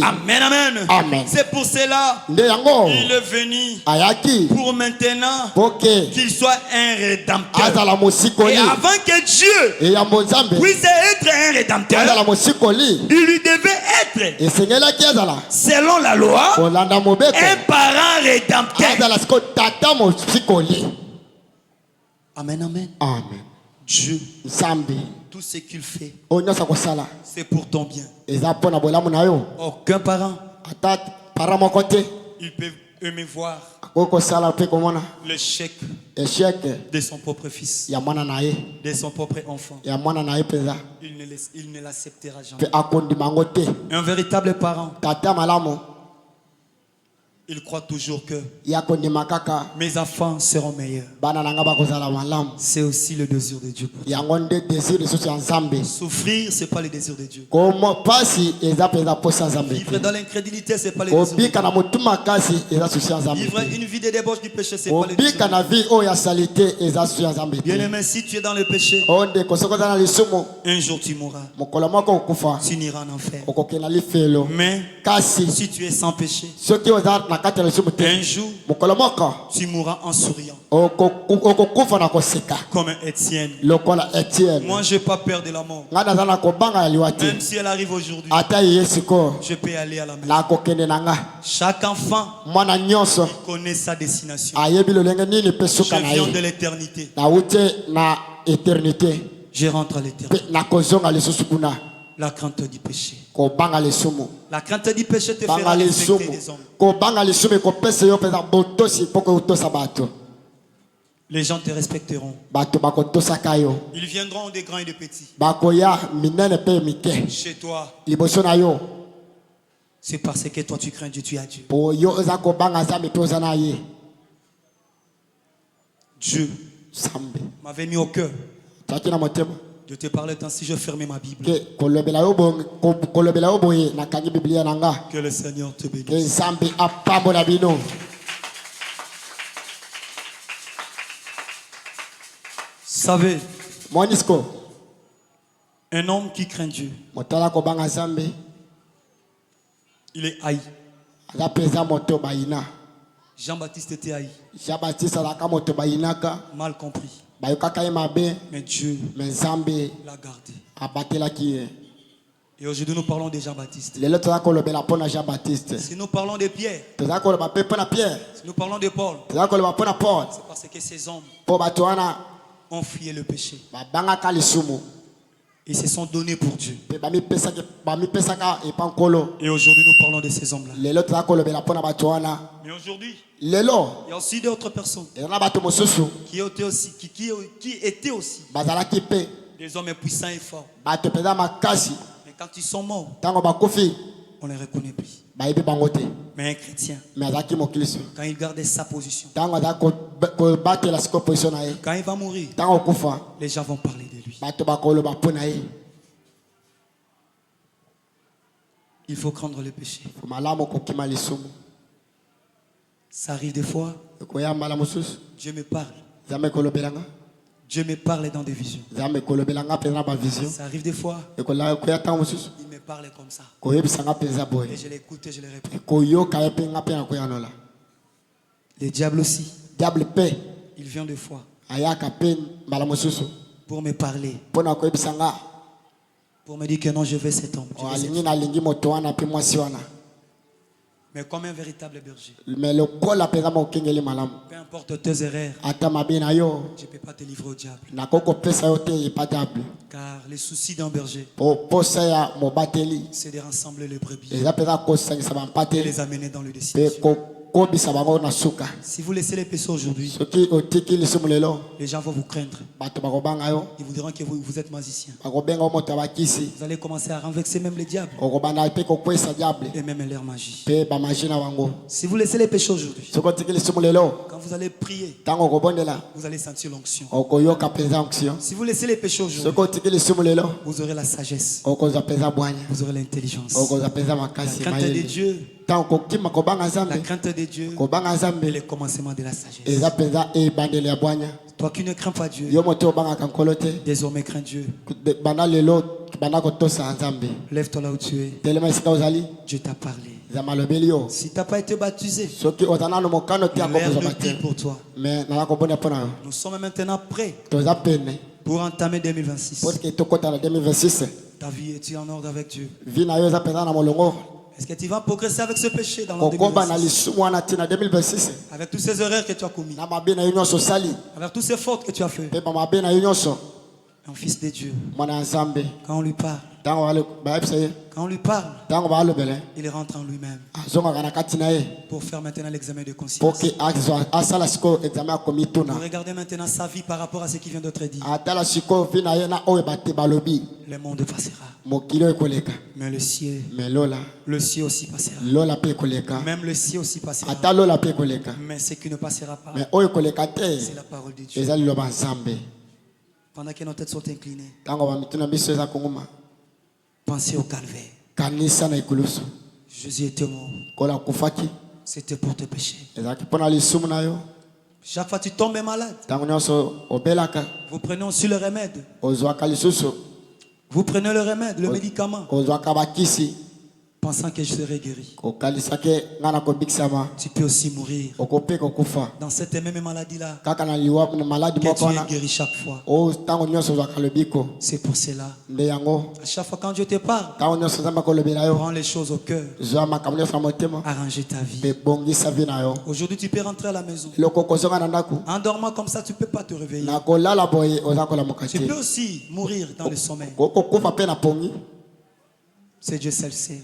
Amen, amen. Amen. C'est pour cela qu'il est venu pour maintenant qu'il soit un rédempteur. Et avant que Dieu puisse être un rédempteur, il lui devait être, selon la loi, un parent rédempteur. Amen, amen. Amen. Dieu, tout ce qu'il fait, c'est pour ton bien. Aucun parent, il peut aimer voir le chèque de son propre fils, de son propre enfant. Il ne l'acceptera jamais. Un véritable parent, il croit toujours que mes enfants seront meilleurs. C'est aussi le désir de Dieu pour toi. Souffrir, ce n'est pas le désir de Dieu. Vivre dans l'incrédulité, ce n'est pas le désir de Dieu. Vivre une vie de débauche du péché, ce n'est pas le désir de Dieu. Bien-aimé, si tu es dans le péché, un jour tu mourras. Tu n'iras en enfer. Mais si tu es sans péché, un jour, tu mourras en souriant. Comme Étienne. Moi, je n'ai pas peur de la mort. Même si elle arrive aujourd'hui, je peux aller à la maison. Chaque enfant connaît sa destination. Je viens de l'éternité. Je rentre à l'éternité. La crainte du péché. La crainte du péché te fera respecter les hommes. Les gens te respecteront. Ils viendront des grands et des petits. Chez toi, c'est parce que toi tu crains Dieu, tu as Dieu. Dieu m'avait mis au cœur Je te parlais ainsi, je fermais ma Bible. Que le Seigneur te bénisse. Savez, un homme qui craint Dieu, il est haï. Jean-Baptiste était haï. Mal compris. Mais Dieu l'a gardé. Et aujourd'hui nous parlons de Jean-Baptiste. Si nous parlons de Pierre, si nous parlons de Paul, c'est parce que ces hommes ont fui le péché. Ils se sont donnés pour Dieu. Et aujourd'hui nous parlons de ces hommes-là. Mais aujourd'hui, il y a aussi d'autres personnes qui étaient aussi des hommes puissants et forts. Mais quand ils sont morts, on ne les reconnaît plus. Mais un chrétien, quand il garde sa position, quand il va mourir, les gens vont parler de lui. Il faut craindre le péché. Ça arrive des fois, Dieu me parle. Dieu me parle dans des visions. Ça arrive des fois, il me parle comme ça. Et je l'écoute et je le réponds. Le diable aussi, il vient des fois pour me parler, pour me dire que non, je veux cet homme. Mais comme un véritable berger, peu importe tes erreurs, je ne peux pas te livrer au diable. Car les soucis d'un berger, c'est de rassembler les brebis et les amener dans le décision. Si vous laissez les péchés aujourd'hui, les gens vont vous craindre. Ils vous diront que vous êtes magicien. Vous allez commencer à renverser même les diables et même leur magie. Si vous laissez les péchés aujourd'hui, quand vous allez prier, vous allez sentir l'onction. Si vous laissez les péchés aujourd'hui, vous aurez la sagesse, vous aurez l'intelligence, la crainte de Dieu. La crainte de Dieu est le commencement de la sagesse. Toi qui ne crains pas Dieu, désormais crains Dieu. Lève-toi là où tu es. Dieu t'a parlé. Si tu n'as pas été baptisé, l'air le dit pour toi. Nous sommes maintenant prêts pour entamer 2026. Ta vie est-tu en ordre avec Dieu? Est-ce que tu vas progresser avec ce péché dans l'an 2026? Avec tous ces erreurs que tu as commis, avec toutes ces fautes que tu as fait, un fils de Dieu, quand on lui parle, il rentre en lui-même pour faire maintenant l'examen de conscience. Pour regarder maintenant sa vie par rapport à ce qui vient d'être dit. Le monde passera, mais le ciel aussi passera. Même le ciel aussi passera. Mais ce qui ne passera pas, c'est la parole de Dieu. Pendant que nos têtes sont inclinées, pensez au calvaire. Jésus était mort. C'était pour te pécher. Chaque fois que tu tombes malade, vous prenez aussi le remède. Vous prenez le remède, le médicament, pensant que je serai guéri. Tu peux aussi mourir dans cette même maladie-là, que tu es guéri chaque fois. C'est pour cela, à chaque fois quand Dieu te parle, prends les choses au cœur, arrange ta vie. Aujourd'hui tu peux rentrer à la maison. En dormant comme ça, tu ne peux pas te réveiller. Tu peux aussi mourir dans le sommeil. C'est Dieu seul sait.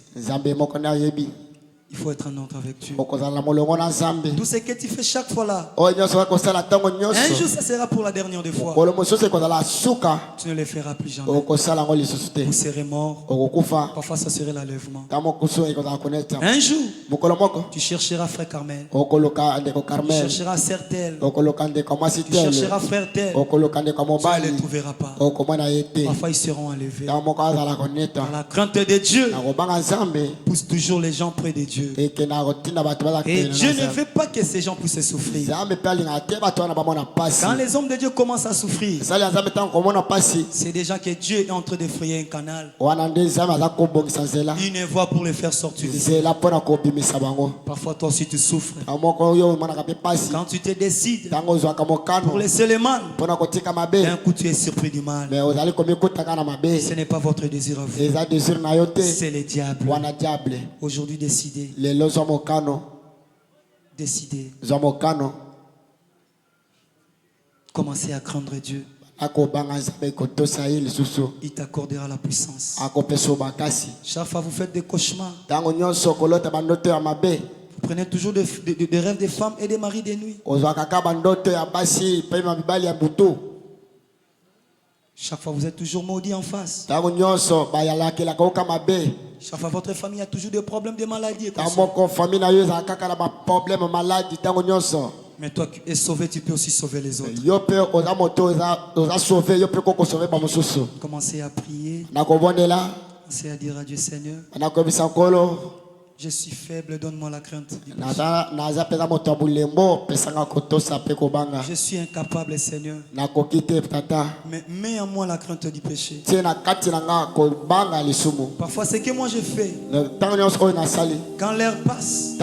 Il faut être en ordre avec Dieu. Tout ce que tu fais chaque fois là, un jour ça sera pour la dernière des fois. Tu ne le feras plus jamais. Vous serez mort. Parfois ça serait l'enlèvement. Un jour, tu chercheras frère Carmel. Tu chercheras sœur tel. Tu chercheras frère tel. Tu ne les trouveras pas. Parfois ils seront enlevés. La crainte de Dieu pousse toujours les gens près de Dieu. Et Dieu ne veut pas que ces gens puissent souffrir. Quand les hommes de Dieu commencent à souffrir, c'est déjà que Dieu est en train de frayer un canal, une voie pour les faire sortir. Parfois toi aussi tu souffres. Quand tu te décides pour laisser le mal, d'un coup tu es surpris du mal. Ce n'est pas votre désir à vous, c'est le diable. Aujourd'hui décidez. Décidez. Commencez à craindre Dieu. Il t'accordera la puissance. Chaque fois vous faites des cauchemars, vous prenez toujours des rêves des femmes et des maris de nuit. Chaque fois vous êtes toujours maudit en face. Chaque fois votre famille a toujours des problèmes de maladie. Mais toi qui es sauvé, tu peux aussi sauver les autres. Commencez à prier. Commencez à dire à Dieu, Seigneur, je suis faible, donne-moi la crainte. Je suis incapable, Seigneur. Mais mets en moi la crainte du péché. Parfois, ce que moi je fais, quand l'air passe,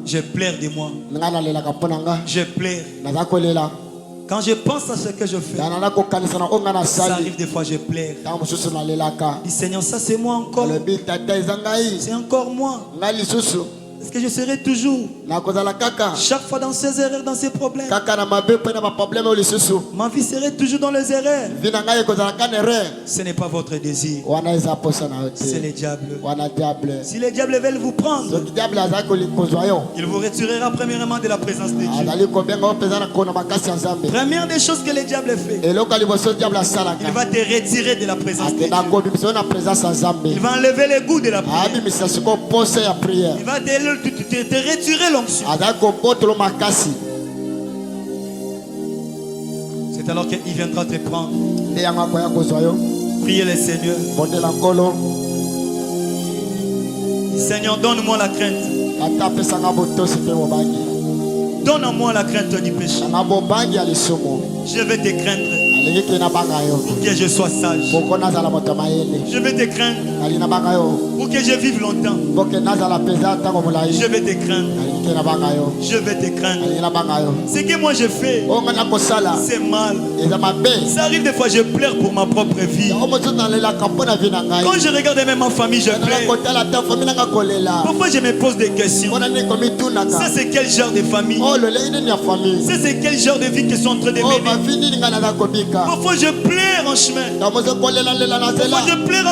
je pleure de moi. Je pleure. Quand je pense à ce que je fais, ça arrive des fois, je pleure. Dis Seigneur, ça c'est moi encore. C'est encore moi. Est-ce que je serai toujours chaque fois dans ces erreurs, dans ces problèmes? Ma vie serait toujours dans les erreurs. Ce n'est pas votre désir, c'est le diable. Si le diable veut vous prendre, il vous retirera premièrement de la présence de Dieu. Première des choses que le diable fait, il va te retirer de la présence de Dieu. Il va enlever le goût de la prière. Il va te retirer l'onction. C'est alors qu'il viendra te prendre. Priez le Seigneur. Seigneur, donne-moi la crainte. Donne-moi la crainte du péché. Je vais te craindre pour que je sois sage. Je vais te craindre pour que je vive longtemps. Je vais te craindre. Je vais te craindre. Ce que moi je fais, c'est mal. Ça arrive des fois, je pleure pour ma propre vie. Quand je regarde même ma famille, je pleure. Parfois je me pose des questions. Ça c'est quel genre de famille? Ça c'est quel genre de vie qu'ils sont en train de mener? Parfois je pleure en chemin. Parfois je pleure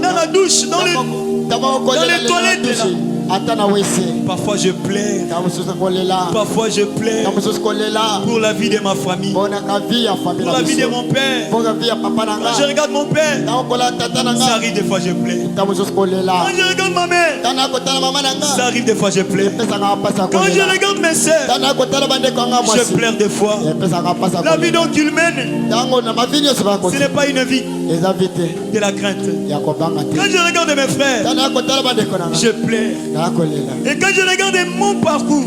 dans la douche, dans les toilettes là. Parfois je pleure. Parfois je pleure pour la vie de ma famille, pour la vie de mon père. Quand je regarde mon père, ça arrive des fois je pleure. Quand je regarde ma mère, ça arrive des fois je pleure. Quand je regarde mes soeurs, je pleure des fois. La vie dont ils mènent, ce n'est pas une vie de la crainte. Quand je regarde mes frères, je pleure. Et quand je regarde mon parcours,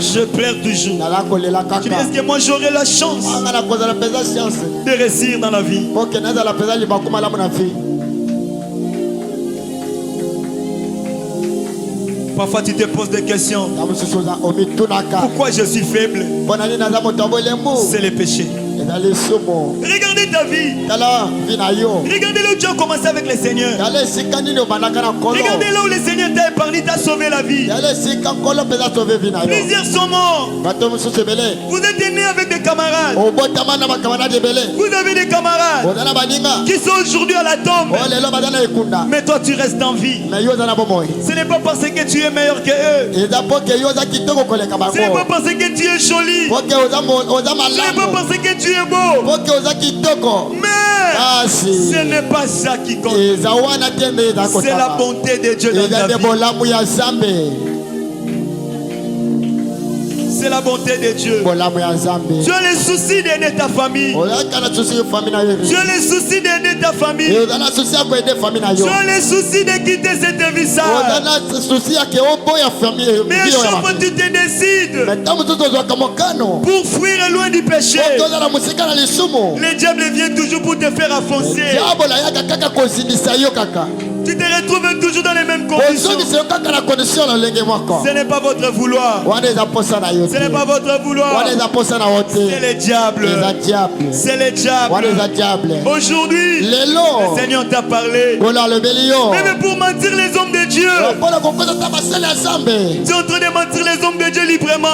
je pleure toujours. Je dis, est-ce que moi j'aurai la chance de réussir dans la vie? Parfois tu te poses des questions. Pourquoi je suis faible? C'est le péché. Regardez ta vie. Regardez là où tu as commencé avec le Seigneur. Regardez là où le Seigneur t'a épargné, t'a sauvé la vie. Plusieurs sont morts. Vous êtes nés avec des camarades. Vous avez des camarades qui sont aujourd'hui à la tombe. Mais toi tu restes en vie. Ce n'est pas parce que tu es meilleur que eux. Ce n'est pas parce que tu es joli. Ce n'est pas parce que tu es beau. Mais ce n'est pas ça qui compte. C'est la bonté de Dieu dans ta vie. C'est la bonté de Dieu. Tu as les soucis d'aider ta famille. Tu as les soucis d'aider ta famille. Tu as les soucis de quitter cette vie sale. Mais à chaque fois tu te décides pour fuir loin du péché, le diable vient toujours pour te faire enfoncer. Tu te retrouves toujours dans les mêmes conditions. Ce n'est pas votre vouloir. Ce n'est pas votre vouloir. C'est le diable. C'est le diable. Aujourd'hui, le Seigneur t'a parlé. Même pour mentir les hommes de Dieu. Tu es en train de mentir les hommes de Dieu librement.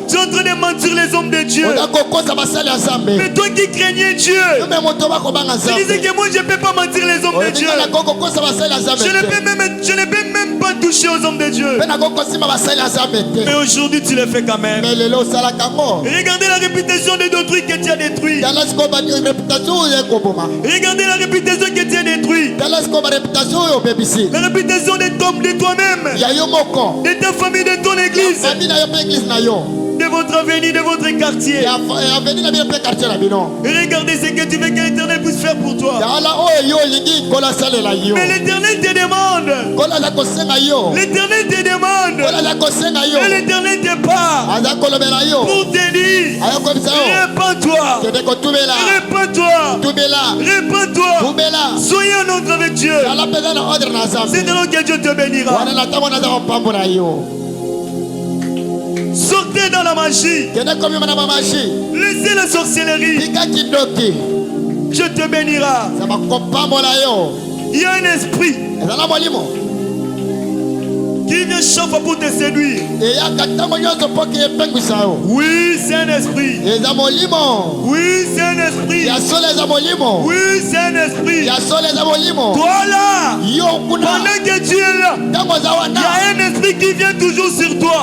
Tu es en train de mentir les hommes de Dieu. Mais toi qui craignais Dieu, tu disais que moi je ne peux pas mentir les hommes de Dieu. Je ne peux même pas toucher aux hommes de Dieu. Mais aujourd'hui tu le fais quand même. Regardez la réputation de d'autrui que tu as détruit. Regardez la réputation que tu as détruit. La réputation de toi-même, de ta famille, de ton église, de votre avenir, de votre quartier. Regardez ce que tu veux que l'Éternel puisse faire pour toi. Mais l'Éternel te demande. L'Éternel te demande. Et l'Éternel te parle pour te dire: répands-toi. Répands-toi. Répands-toi. Soyez en ordre avec Dieu. C'est alors que Dieu te bénira. Sortez dans la magie. Laissez la sorcellerie. Dieu te bénira. Il y a un esprit qui vient chaque fois pour te séduire. Oui, c'est un esprit. Oui, c'est un esprit. Oui, c'est un esprit. Toi là, pendant que tu es là, il y a un esprit qui vient toujours sur toi.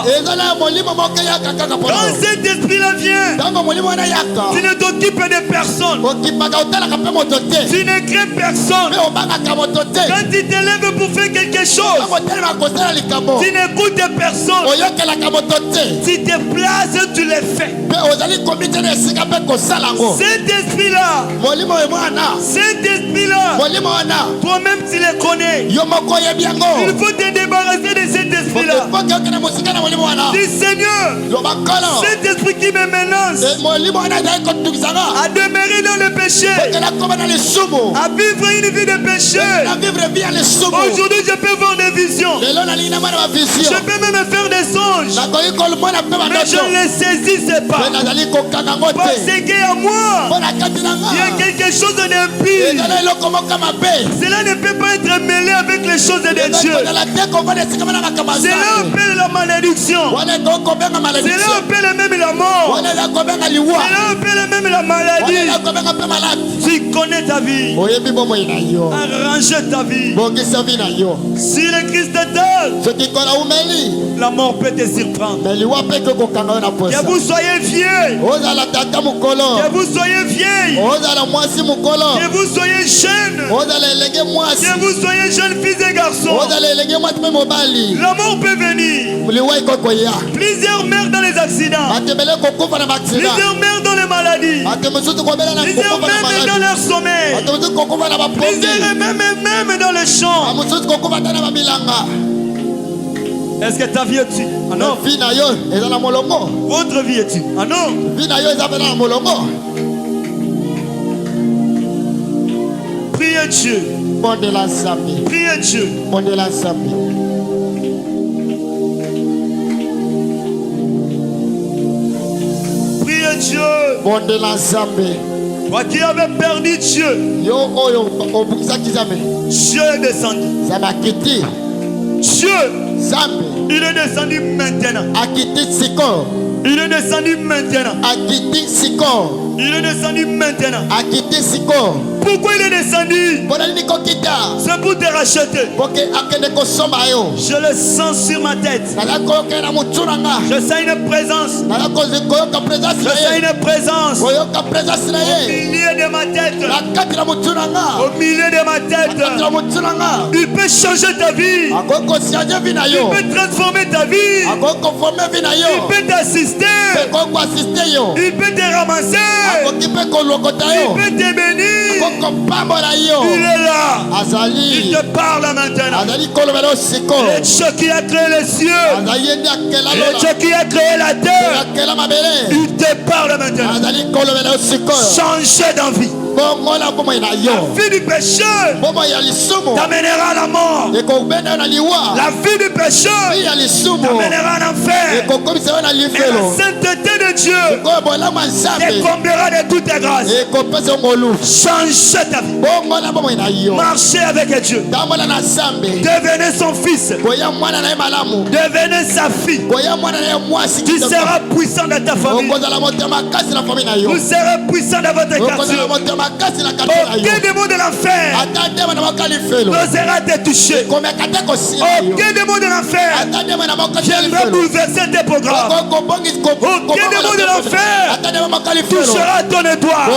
Quand cet esprit-là vient, tu ne t'occupes de personne. Tu ne crées personne. Quand tu te lèves pour faire quelque chose, tu n'écoutes personne. Tu te places, tu le fais. Cet esprit-là, toi-même tu le connais. Il faut te débarrasser de cet esprit-là. Dis: Seigneur, cet esprit qui me menace à demeurer dans le péché, à vivre une vie de péché. Aujourd'hui je peux voir des visions. Je peux même faire des songes. Mais je ne les saisissais pas. Parce qu'à moi, il y a quelque chose d'impie. Cela ne peut pas être mêlé avec les choses de Dieu. Cela appelle la malédiction. Cela appelle même la mort. Cela appelle même la maladie. Tu connais ta vie. Arrange ta vie. Si le Christ est la mort peut te surprendre. Que vous soyez vieux, que vous soyez vieille, que vous soyez jeune, que vous soyez jeunes filles et garçons, la mort peut venir. Plusieurs meurent dans les accidents, plusieurs meurent dans les maladies, plusieurs même dans leur sommeil, plusieurs même dans les champs. Est-ce que ta vie est dessus? Ah non. Votre vie est dessus? Ah non. Priez Dieu. Priez Dieu. Priez Dieu. Toi qui avais perdu Dieu, Dieu est descendu. Dieu, il est descendu maintenant. Il est descendu maintenant. Il est descendu maintenant. Pourquoi il est descendu? C'est pour te racheter. Je le sens sur ma tête. Je sens une présence. Je sens une présence au milieu de ma tête. Au milieu de ma tête. Il peut changer ta vie. Il peut transformer ta vie. Il peut t'assister. Il peut te ramasser. Il peut te bénir. Il est là. Il te parle maintenant. Le Dieu qui a créé les cieux. Le Dieu qui a créé la terre. Il te parle maintenant. Changer d'envie. La vie du péché t'amènera à la mort. La vie du péché t'amènera en enfer. Et la sainteté de Dieu te comblera de toutes tes grâces. Changez ta vie. Marchez avec Dieu. Devenez son fils. Devenez sa fille. Tu seras puissant dans ta famille. Vous serez puissant dans votre quartier. Aucun démon de l'enfer n'osera te toucher. Aucun démon de l'enfer viendra bouleverser tes programmes. Aucun démon de l'enfer touchera ton étoile.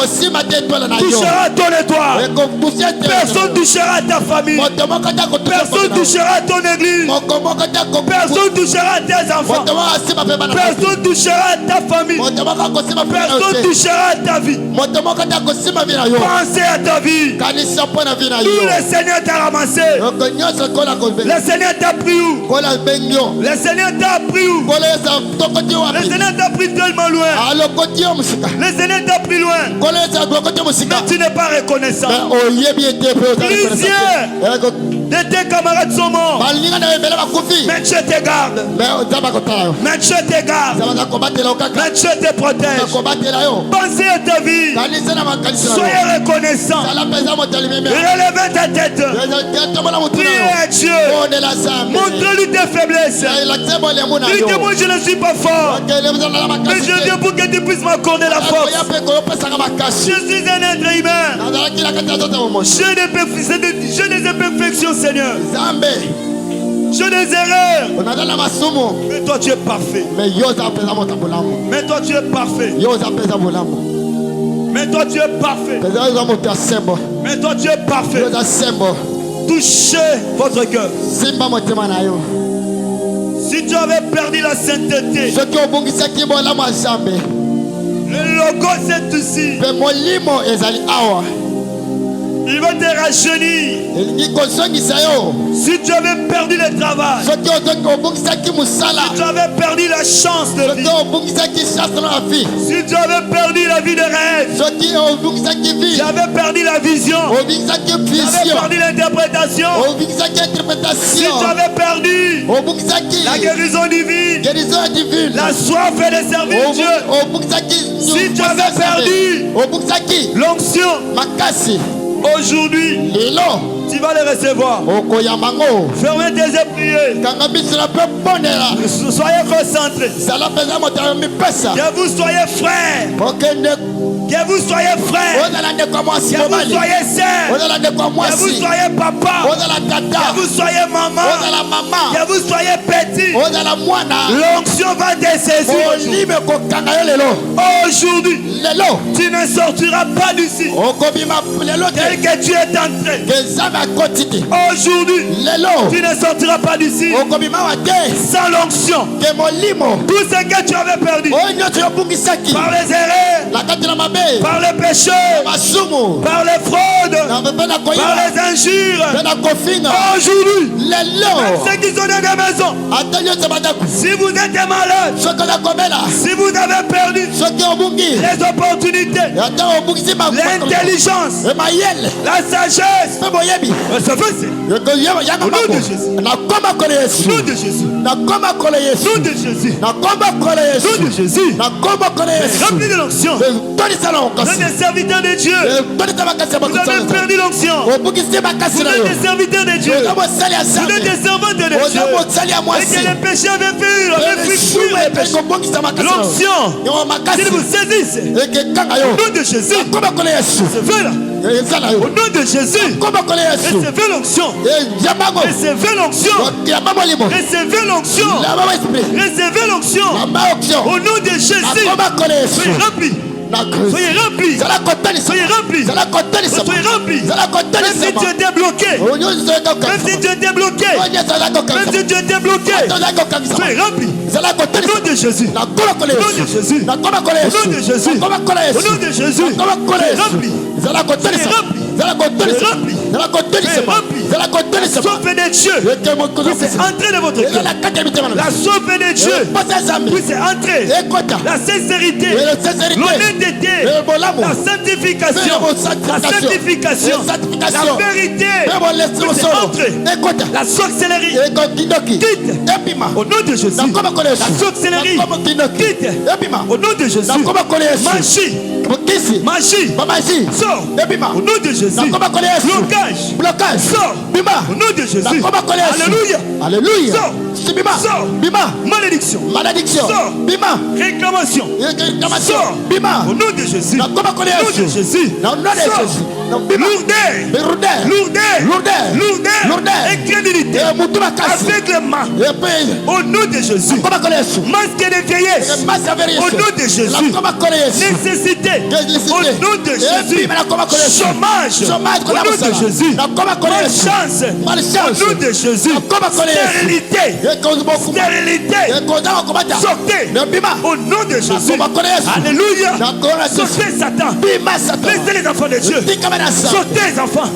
Touchera ton étoile. Personne touchera ta famille. Personne touchera ton église. Personne touchera tes enfants. Personne touchera ta famille. Personne touchera ta vie. Pensez à ta vie. Où le Seigneur t'a ramassé. Le Seigneur t'a pris où? Le Seigneur t'a pris où? Le Seigneur t'a pris tellement loin. Le Seigneur t'a pris loin. Mais tu n'es pas reconnaissant. Plusieurs de tes camarades sont morts. Mais Dieu te garde. Mais Dieu te garde. Mais Dieu te protège. Pensez à ta vie. Soyez reconnaissant. Relevez ta tête. Priez à Dieu. Montre-lui tes faiblesses. Dites moi je ne suis pas fort. Mais je viens pour que tu puisses m'accorder la force. Je suis un être humain. J'ai des imperfections, Seigneur. J'ai des erreurs. Mais toi tu es parfait. Mais toi tu es parfait. Mais toi tu es parfait. Mais toi tu es parfait. Touchez votre cœur. Si tu avais perdu la sainteté, le logo c'est ici. Il va te rajeunir. Si tu avais perdu le travail, si tu avais perdu la chance de vie, si tu avais perdu la vie de rêve, si tu avais perdu la vision, si tu avais perdu l'interprétation, si tu avais perdu la guérison divine, la soif et le service de Dieu, si tu avais perdu l'onction, aujourd'hui, tu vas les recevoir. Fermez tes yeux, priez. Soyez concentrés. Que vous soyez frères. Que vous soyez frères. Que vous soyez sœurs. Que vous soyez papa. Que vous soyez maman. Que vous soyez petit. L'onction va te saisir. Aujourd'hui, tu ne sortiras pas d'ici tel que tu es entré. Aujourd'hui, tu ne sortiras pas d'ici sans l'onction. Tout ce que tu avais perdu par les erreurs, par les péchés, par les fraudes, par les injures, aujourd'hui, même ceux qui sont dans des maisons, si vous êtes malade, si vous avez perdu les opportunités, l'intelligence, la sagesse, recevez au nom de Jésus. Au nom de Jésus. Au nom de Jésus. Au nom de Jésus. Remplis de l'onction. êtes des serviteurs de Dieu. Vous avez perdu l'onction. Vous êtes des serviteurs de Dieu. Vous êtes des servants de Dieu. Et que les péchés avaient fait fuir les péchés. L'onction, s'il vous saisisse, au nom de Jésus, recevez là. Au nom de Jésus, recevez l'onction. Recevez l'onction. Recevez l'onction. Recevez l'onction. Au nom de Jésus, soyez remplis. Soyez remplis. Soyez remplis. Soyez remplis. Même si tu étais bloqué. Même si tu étais bloqué. Même si tu étais bloqué. Soyez remplis. Au nom de Jésus. Au nom de Jésus. Au nom de Jésus. Au nom de Jésus. Soyez remplis. Soyez remplis. La soif de Dieu puisse entrer dans votre cœur. La soif de Dieu puisse entrer. La sincérité, l'honnêteté, la sanctification, la vérité puisse entrer. La sorcellerie quitte au nom de Jésus. La sorcellerie quitte au nom de Jésus. Magie sort au nom de Jésus. Blocage sort au nom de Jésus. Alléluia. Sort. Malédiction. Sort. Réclamation. Sort au nom de Jésus. Au nom de Jésus. Lourdeur. Incrédulité. Aveuglement. Au nom de Jésus. Masque de vieillesse. Au nom de Jésus. Nécessité. Au nom de Jésus. Chômage. Au nom de Jésus. Malchance. Au nom de Jésus. Stérilité. Sortez. Au nom de Jésus. Alléluia. Sortez Satan. Laissez les enfants de Dieu. Sortez les enfants.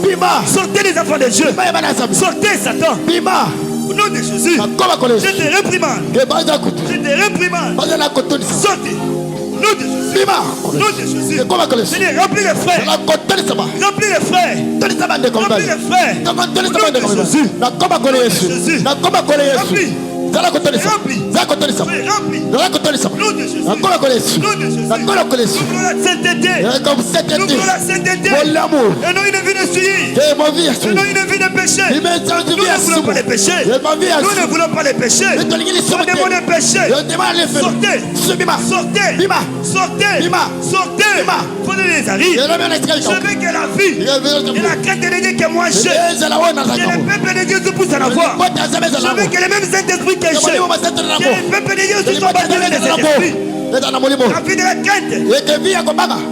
Sortez les enfants de Dieu. Sortez Satan. Au nom de Jésus. Je te réprimande. Sortez. Au nom de Jésus. Au nom de Jésus. Remplis les frères. Remplis les frères. Remplis les frères. Au nom de Jésus. Remplis. Remplis. La sainteté. Et non une vie de suivi. Et non une vie de péché. Nous ne voulons pas les péchés. Nous ne voulons pas les péchés. Nous demandons les péchés. Sortez. Prenez les aris. Je veux que la vie et la crainte de Dieu qui est moins chère. Que le peuple de Dieu se pousse à la voix. Je veux que les mêmes Saint-Esprit que j'ai. Que le peuple de Dieu se soit baptisé de Saint-Esprit. La vie de la crainte.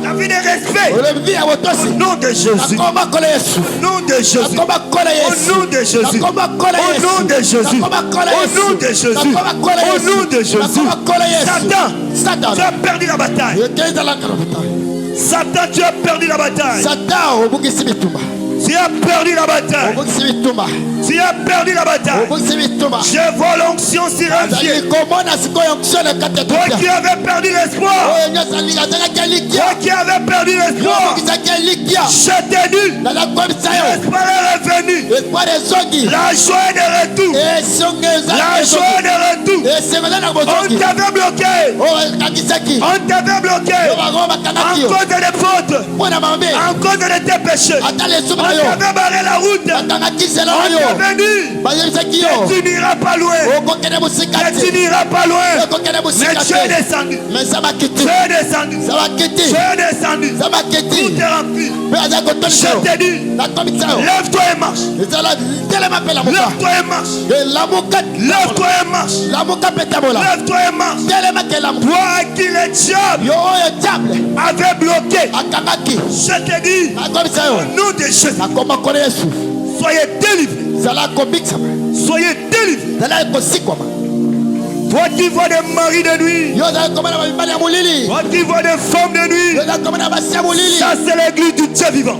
La vie de respect. Au nom de Jésus. Au nom de Jésus. Au nom de Jésus. Au nom de Jésus. Au nom de Jésus. Au nom de Jésus. Satan, tu as perdu la bataille. Satan, tu as perdu la bataille. Tu as perdu la bataille. Tu as perdu la bataille. Je vois l'onction sur un pied. Toi qui avais perdu l'espoir. Toi qui avais perdu l'espoir. Je t'ai dit. L'espoir est revenu. La joie est de retour. La joie est de retour. On t'avait bloqué. On t'avait bloqué. En cause des fautes. En cause de tes péchés. On t'avait barré la route. On t'avait dit que tu n'iras pas loin. Que tu n'iras pas loin. Mais tu es descendu. Tu es descendu. Tu es descendu. Tout est rempli. Je t'ai dit, lève-toi et marche. Lève-toi et marche. Lève-toi et marche. Lève-toi et marche. Toi à qui le diable avait bloqué. Je t'ai dit, au nom de Jésus, soyez délivrés. Soyez délivrés. Toi qui vois des maris de nuit. Toi qui vois des femmes de nuit. Ça c'est l'église du Dieu vivant.